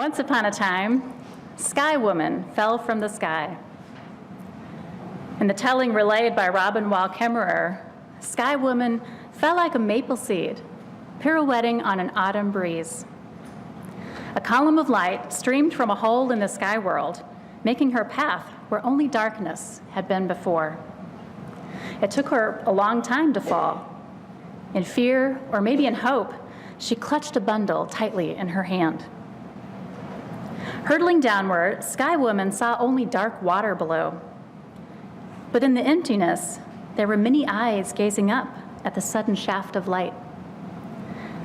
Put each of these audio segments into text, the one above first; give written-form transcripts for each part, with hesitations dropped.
Once upon a time, Sky Woman fell from the sky. In the telling relayed by Robin Wall Kimmerer, Sky Woman fell like a maple seed, pirouetting on an autumn breeze. A column of light streamed from a hole in the sky world, making her path where only darkness had been before. It took her a long time to fall. In fear, or maybe in hope, she clutched a bundle tightly in her hand. Hurtling downward, Sky Woman saw only dark water below. But in the emptiness, there were many eyes gazing up at the sudden shaft of light.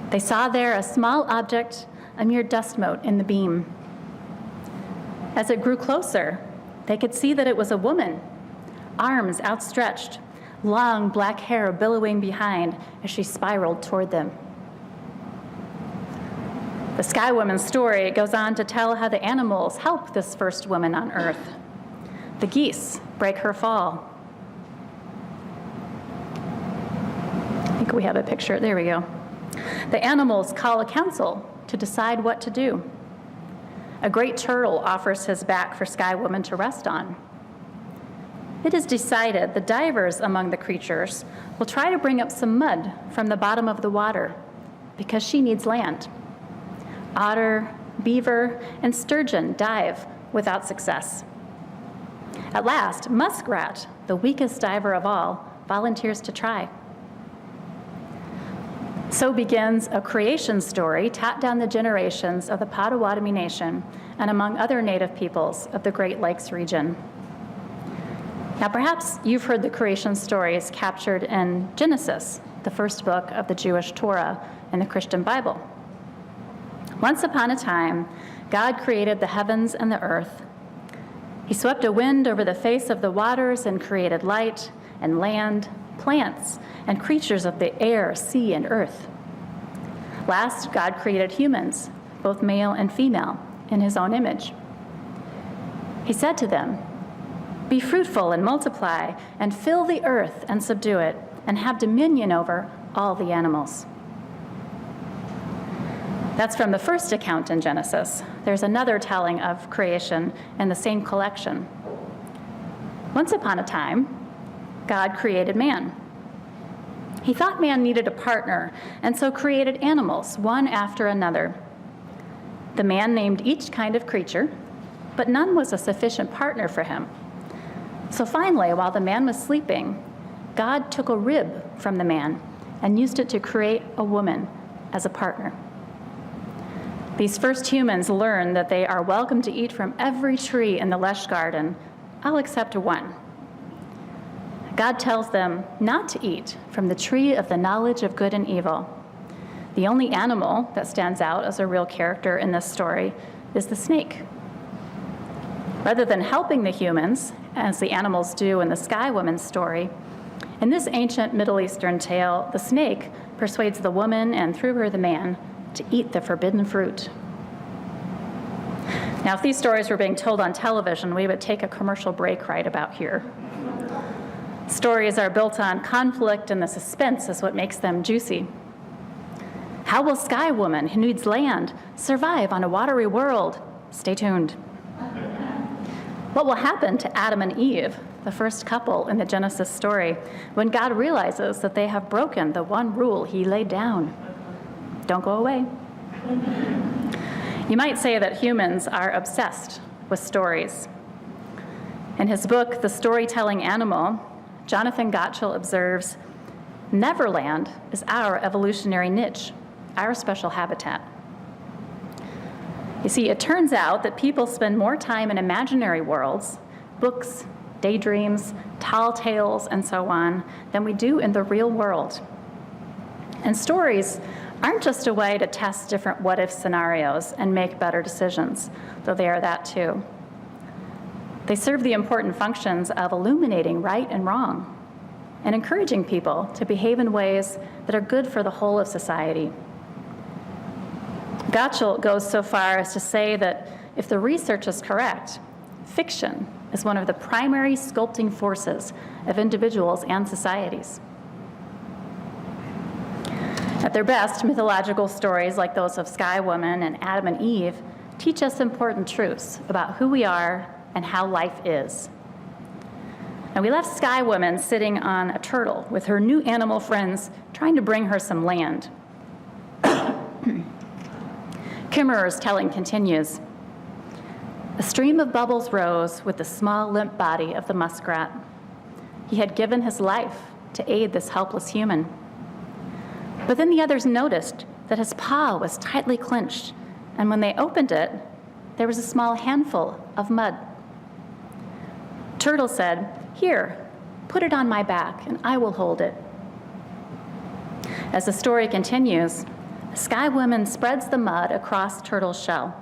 They saw there a small object, a mere dust mote in the beam. As it grew closer, they could see that it was a woman, arms outstretched, long black hair billowing behind as she spiraled toward them. The Sky Woman's story goes on to tell how the animals help this first woman on Earth. The geese break her fall. I think we have a picture. There we go. The animals call a council to decide what to do. A great turtle offers his back for Sky Woman to rest on. It is decided the divers among the creatures will try to bring up some mud from the bottom of the water because she needs land. Otter, beaver, and sturgeon dive without success. At last, muskrat, the weakest diver of all, volunteers to try. So begins a creation story taught down the generations of the Potawatomi Nation and among other native peoples of the Great Lakes region. Now, perhaps you've heard the creation stories captured in Genesis, the first book of the Jewish Torah and the Christian Bible. Once upon a time, God created the heavens and the earth. He swept a wind over the face of the waters and created light and land, plants, and creatures of the air, sea, and earth. Last, God created humans, both male and female, in his own image. He said to them, "Be fruitful and multiply, and fill the earth and subdue it, and have dominion over all the animals." That's from the first account in Genesis. There's another telling of creation in the same collection. Once upon a time, God created man. He thought man needed a partner, and so created animals, one after another. The man named each kind of creature, but none was a sufficient partner for him. So finally, while the man was sleeping, God took a rib from the man and used it to create a woman as a partner. These first humans learn that they are welcome to eat from every tree in the lush garden, all except one. God tells them not to eat from the tree of the knowledge of good and evil. The only animal that stands out as a real character in this story is the snake. Rather than helping the humans, as the animals do in the Sky Woman's story, in this ancient Middle Eastern tale, the snake persuades the woman, and through her the man, to eat the forbidden fruit. Now, if these stories were being told on television, we would take a commercial break right about here. Stories are built on conflict, and the suspense is what makes them juicy. How will Sky Woman, who needs land, survive on a watery world? Stay tuned. What will happen to Adam and Eve, the first couple in the Genesis story, when God realizes that they have broken the one rule he laid down? Don't go away. You might say that humans are obsessed with stories. In his book, The Storytelling Animal, Jonathan Gottschall observes, "Neverland is our evolutionary niche, our special habitat." You see, it turns out that people spend more time in imaginary worlds, books, daydreams, tall tales, and so on, than we do in the real world. And stories aren't just a way to test different what-if scenarios and make better decisions, though they are that too. They serve the important functions of illuminating right and wrong and encouraging people to behave in ways that are good for the whole of society. Gottschall goes so far as to say that if the research is correct, fiction is one of the primary sculpting forces of individuals and societies. At their best, mythological stories like those of Sky Woman and Adam and Eve teach us important truths about who we are and how life is. And we left Sky Woman sitting on a turtle with her new animal friends trying to bring her some land. Kimmerer's telling continues. A stream of bubbles rose with the small, limp body of the muskrat. He had given his life to aid this helpless human. But then the others noticed that his paw was tightly clenched, and when they opened it, there was a small handful of mud. Turtle said, "Here, put it on my back, and I will hold it." As the story continues, Sky Woman spreads the mud across Turtle's shell.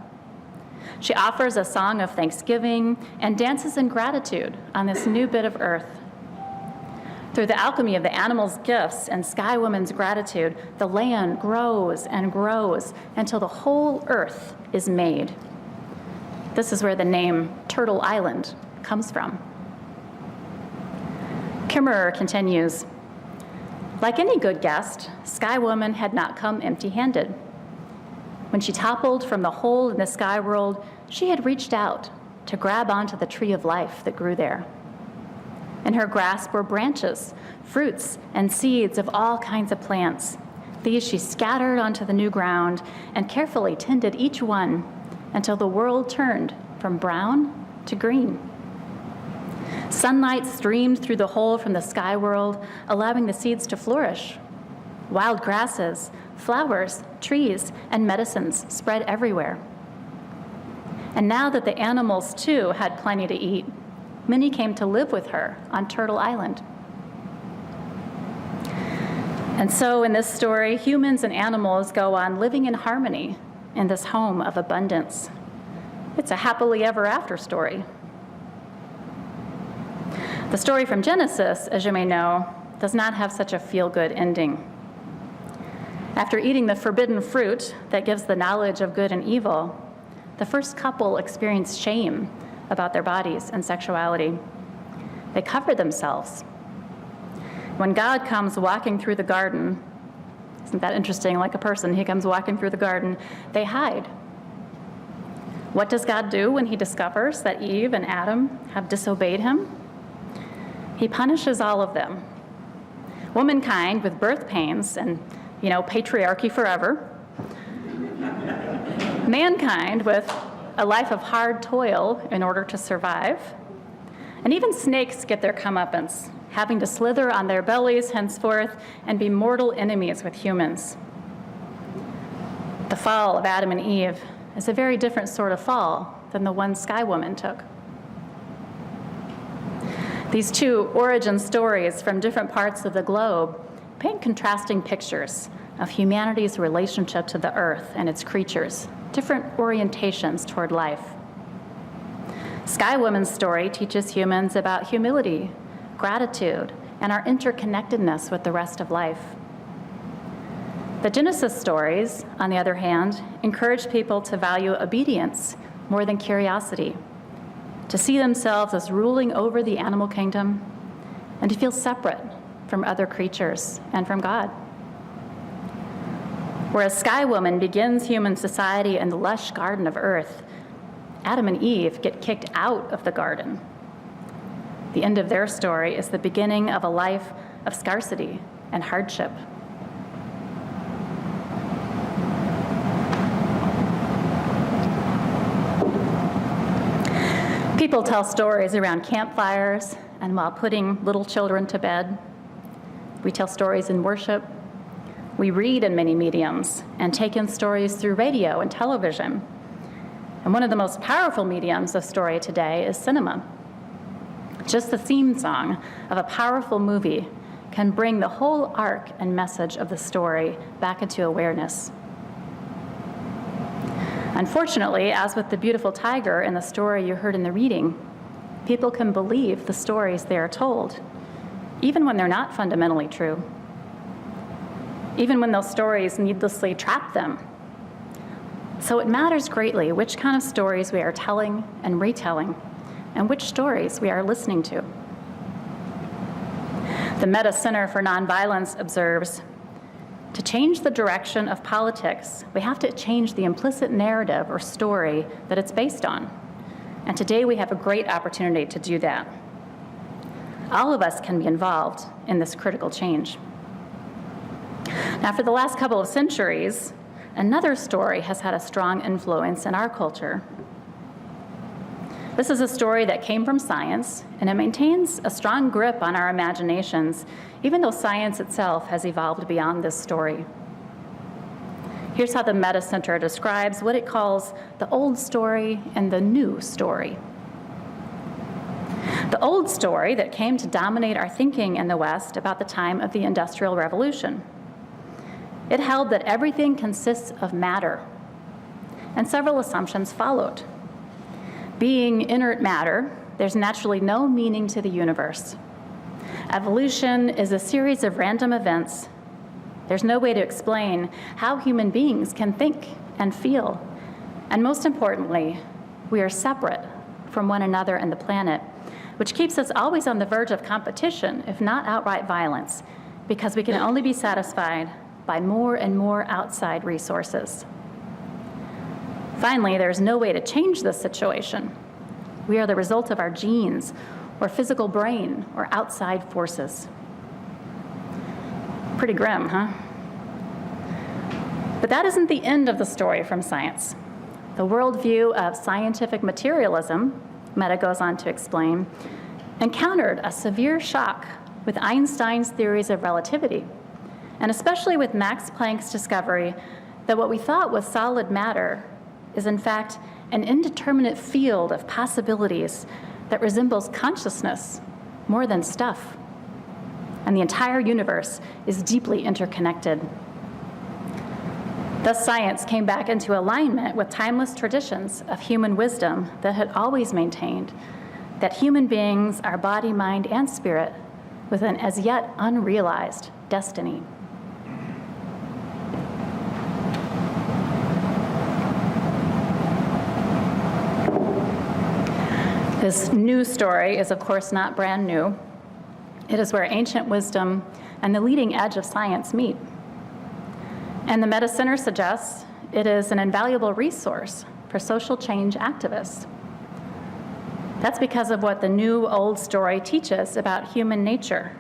She offers a song of thanksgiving and dances in gratitude on this new bit of earth. Through the alchemy of the animals' gifts and Sky Woman's gratitude, the land grows and grows until the whole earth is made. This is where the name Turtle Island comes from. Kimmerer continues, like any good guest, Sky Woman had not come empty-handed. When she toppled from the hole in the sky world, she had reached out to grab onto the tree of life that grew there. In her grasp were branches, fruits, and seeds of all kinds of plants. These she scattered onto the new ground and carefully tended each one until the world turned from brown to green. Sunlight streamed through the hole from the sky world, allowing the seeds to flourish. Wild grasses, flowers, trees, and medicines spread everywhere. And now that the animals, too, had plenty to eat, many came to live with her on Turtle Island. And so in this story, humans and animals go on living in harmony in this home of abundance. It's a happily ever after story. The story from Genesis, as you may know, does not have such a feel-good ending. After eating the forbidden fruit that gives the knowledge of good and evil, the first couple experienced shame about their bodies and sexuality. They cover themselves. When God comes walking through the garden, isn't that interesting? Like a person, he comes walking through the garden, they hide. What does God do when he discovers that Eve and Adam have disobeyed him? He punishes all of them. Womankind with birth pains and, patriarchy forever. Mankind with a life of hard toil in order to survive. And even snakes get their comeuppance, having to slither on their bellies henceforth and be mortal enemies with humans. The fall of Adam and Eve is a very different sort of fall than the one Sky Woman took. These two origin stories from different parts of the globe paint contrasting pictures of humanity's relationship to the earth and its creatures, different orientations toward life. Sky Woman's story teaches humans about humility, gratitude, and our interconnectedness with the rest of life. The Genesis stories, on the other hand, encourage people to value obedience more than curiosity, to see themselves as ruling over the animal kingdom, and to feel separate from other creatures and from God. Whereas Sky Woman begins human society in the lush garden of earth, Adam and Eve get kicked out of the garden. The end of their story is the beginning of a life of scarcity and hardship. People tell stories around campfires and while putting little children to bed. We tell stories in worship. We read in many mediums and take in stories through radio and television. And one of the most powerful mediums of story today is cinema. Just the theme song of a powerful movie can bring the whole arc and message of the story back into awareness. Unfortunately, as with the beautiful tiger in the story you heard in the reading, people can believe the stories they are told, even when they're not fundamentally true, even when those stories needlessly trap them. So it matters greatly which kind of stories we are telling and retelling, and which stories we are listening to. The Meta Center for Nonviolence observes, To change the direction of politics, we have to change the implicit narrative or story that it's based on. And today we have a great opportunity to do that. All of us can be involved in this critical change. Now, for the last couple of centuries, another story has had a strong influence in our culture. This is a story that came from science, and it maintains a strong grip on our imaginations, even though science itself has evolved beyond this story. Here's how the Meta Center describes what it calls the old story and the new story. The old story that came to dominate our thinking in the West about the time of the Industrial Revolution. It held that everything consists of matter, and several assumptions followed. Being inert matter, there's naturally no meaning to the universe. Evolution is a series of random events. There's no way to explain how human beings can think and feel. And most importantly, we are separate from one another and the planet, which keeps us always on the verge of competition, if not outright violence, because we can only be satisfied by more and more outside resources. Finally, there's no way to change this situation. We are the result of our genes, or physical brain, or outside forces. Pretty grim, huh? But that isn't the end of the story from science. The worldview of scientific materialism, Meta goes on to explain, encountered a severe shock with Einstein's theories of relativity, and especially with Max Planck's discovery that what we thought was solid matter is in fact an indeterminate field of possibilities that resembles consciousness more than stuff. And the entire universe is deeply interconnected. Thus, science came back into alignment with timeless traditions of human wisdom that had always maintained that human beings are body, mind, and spirit with an as yet unrealized destiny. This new story is, of course, not brand new. It is where ancient wisdom and the leading edge of science meet. And the Meta Center suggests it is an invaluable resource for social change activists. That's because of what the new old story teaches about human nature,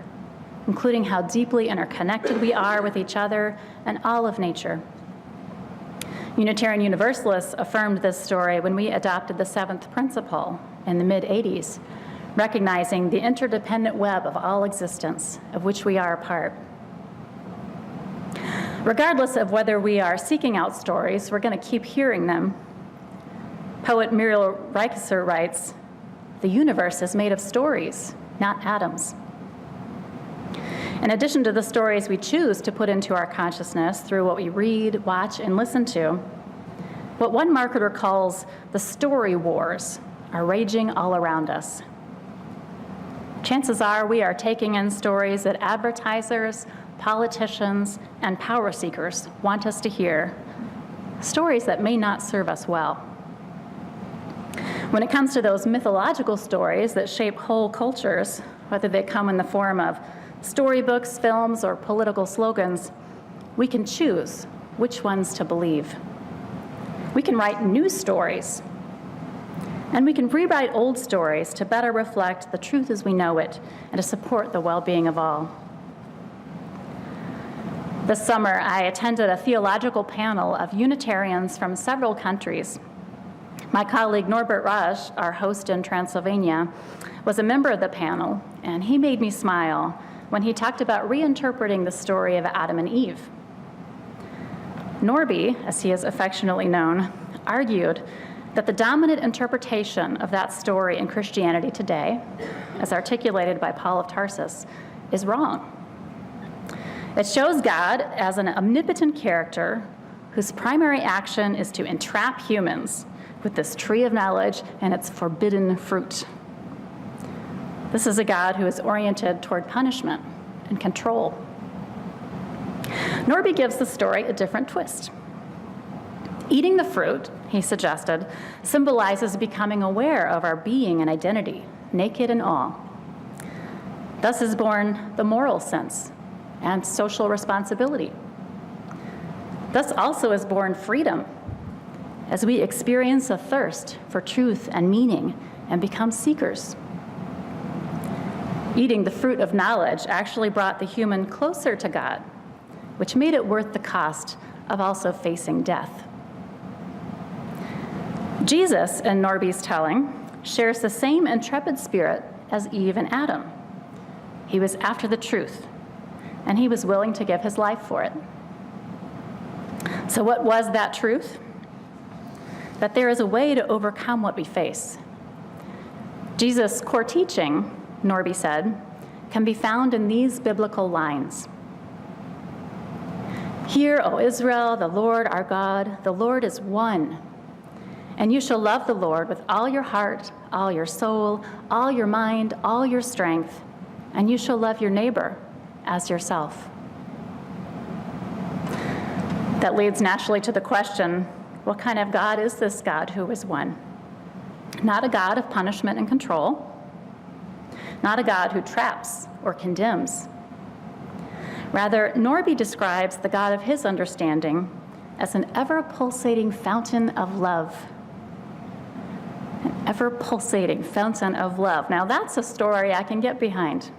including how deeply interconnected we are with each other and all of nature. Unitarian Universalists affirmed this story when we adopted the seventh principle in the mid-'80s, recognizing the interdependent web of all existence, of which we are a part. Regardless of whether we are seeking out stories, we're going to keep hearing them. Poet Muriel Rukeyser writes, "The universe is made of stories, not atoms." In addition to the stories we choose to put into our consciousness through what we read, watch, and listen to, what one marketer calls the story wars are raging all around us. Chances are we are taking in stories that advertisers, politicians, and power seekers want us to hear, stories that may not serve us well. When it comes to those mythological stories that shape whole cultures, whether they come in the form of storybooks, films, or political slogans, we can choose which ones to believe. We can write new stories, and we can rewrite old stories to better reflect the truth as we know it and to support the well-being of all. This summer, I attended a theological panel of Unitarians from several countries. My colleague Norbert Raj, our host in Transylvania, was a member of the panel, and he made me smile when he talked about reinterpreting the story of Adam and Eve. Norby, as he is affectionately known, argued that the dominant interpretation of that story in Christianity today, as articulated by Paul of Tarsus, is wrong. It shows God as an omnipotent character whose primary action is to entrap humans with this tree of knowledge and its forbidden fruit. This is a God who is oriented toward punishment and control. Norby gives the story a different twist. Eating the fruit, he suggested, symbolizes becoming aware of our being and identity, naked and all. Thus is born the moral sense and social responsibility. Thus also is born freedom, as we experience a thirst for truth and meaning and become seekers. Eating the fruit of knowledge actually brought the human closer to God, which made it worth the cost of also facing death. Jesus, in Norby's telling, shares the same intrepid spirit as Eve and Adam. He was after the truth, and he was willing to give his life for it. So what was that truth? That there is a way to overcome what we face. Jesus' core teaching, Norby said, can be found in these biblical lines. Hear, O Israel, the Lord our God, the Lord is one. And you shall love the Lord with all your heart, all your soul, all your mind, all your strength, and you shall love your neighbor as yourself. That leads naturally to the question, what kind of God is this God who is one? Not a God of punishment and control, not a God who traps or condemns. Rather, Norby describes the God of his understanding as an ever-pulsating fountain of love. An ever-pulsating fountain of love. Now that's a story I can get behind.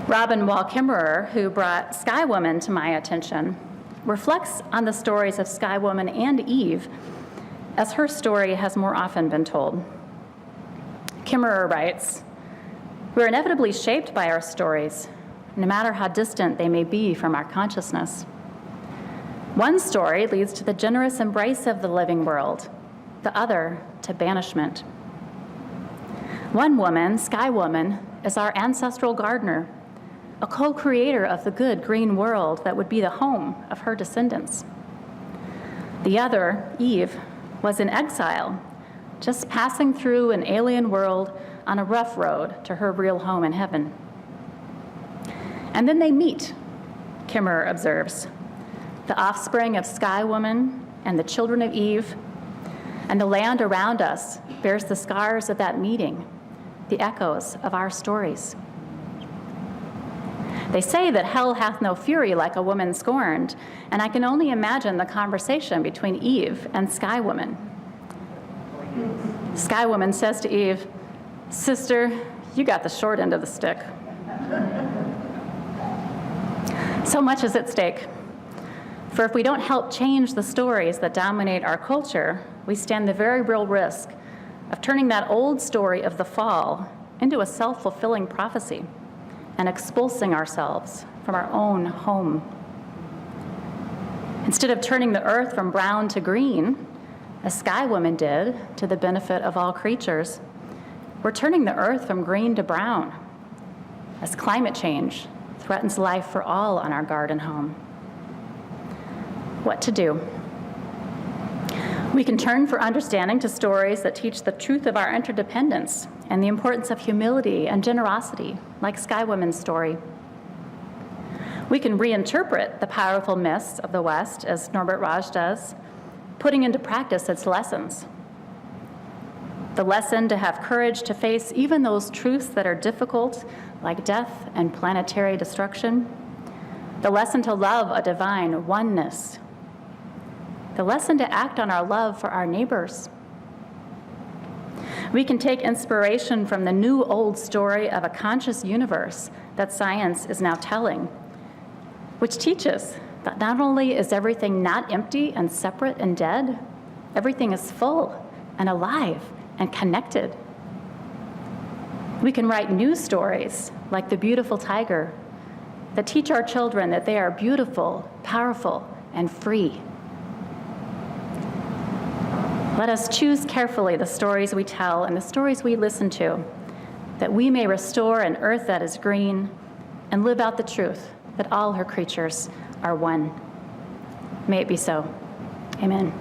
Robin Wall Kimmerer, who brought Sky Woman to my attention, reflects on the stories of Sky Woman and Eve as her story has more often been told. Kimmerer writes, "We're inevitably shaped by our stories, no matter how distant they may be from our consciousness. One story leads to the generous embrace of the living world, the other to banishment. One woman, Sky Woman, is our ancestral gardener, a co-creator of the good green world that would be the home of her descendants. The other, Eve, was in exile, just passing through an alien world on a rough road to her real home in heaven. And then they meet," Kimmerer observes, "the offspring of Sky Woman and the children of Eve, and the land around us bears the scars of that meeting, the echoes of our stories. They say that hell hath no fury like a woman scorned, and I can only imagine the conversation between Eve and Sky Woman. Sky Woman says to Eve, 'Sister, you got the short end of the stick.' So much is at stake. For if we don't help change the stories that dominate our culture, we stand the very real risk of turning that old story of the fall into a self-fulfilling prophecy and expulsing ourselves from our own home. Instead of turning the earth from brown to green, as Sky Woman did to the benefit of all creatures, we're turning the earth from green to brown as climate change threatens life for all on our garden home. What to do? We can turn for understanding to stories that teach the truth of our interdependence and the importance of humility and generosity, like Sky Woman's story. We can reinterpret the powerful myths of the West, as Norbert Raj does, putting into practice its lessons. The lesson to have courage to face even those truths that are difficult, like death and planetary destruction. The lesson to love a divine oneness. The lesson to act on our love for our neighbors. We can take inspiration from the new old story of a conscious universe that science is now telling, which teaches that not only is everything not empty and separate and dead, everything is full and alive and connected. We can write new stories, like The Beautiful Tiger, that teach our children that they are beautiful, powerful, and free. Let us choose carefully the stories we tell and the stories we listen to, that we may restore an earth that is green and live out the truth that all her creatures are one. May it be so. Amen.